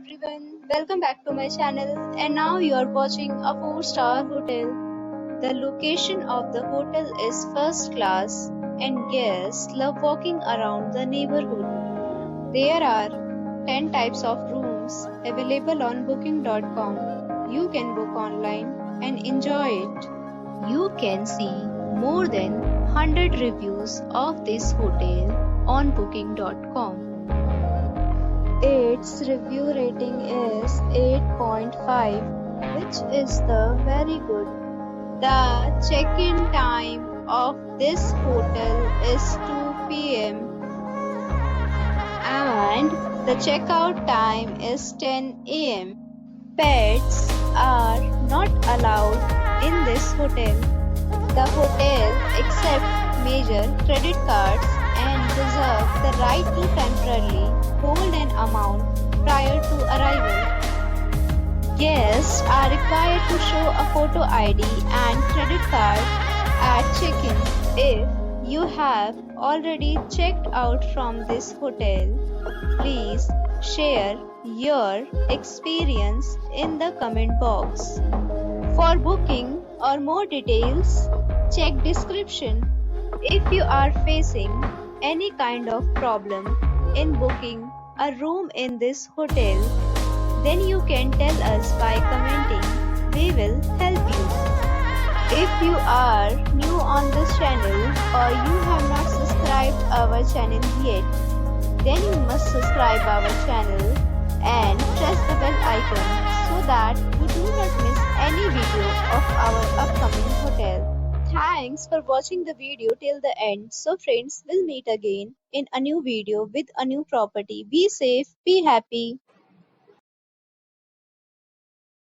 everyone, welcome back to my channel, and now you are watching a 4-star hotel. The location of the hotel is first class and guests love walking around the neighborhood. There are 10 types of rooms available on booking.com. You can book online and enjoy it. You can see more than 100 reviews of this hotel on booking.com. Its review rating is 8.5, which is the very good. The check-in time of this hotel is 2 p.m. and the checkout time is 10 a.m. Pets are not allowed in this hotel. The hotel accepts major credit cards and reserve the right to temporarily hold an amount prior to arrival. Guests are required to show a photo ID and credit card at check-in. If you have already checked out from this hotel, please share your experience in the comment box. For booking or more details, check description. If you are facing any kind of problem in booking a room in this hotel, then you can tell us by commenting. We will help you. If you are new on this channel or you have not subscribed our channel yet, then you must subscribe our channel and press the bell icon so that you do not miss any video of our upcoming hotel. Thanks for watching the video till the end. So friends, we'll meet again in a new video with a new property. Be safe, be happy.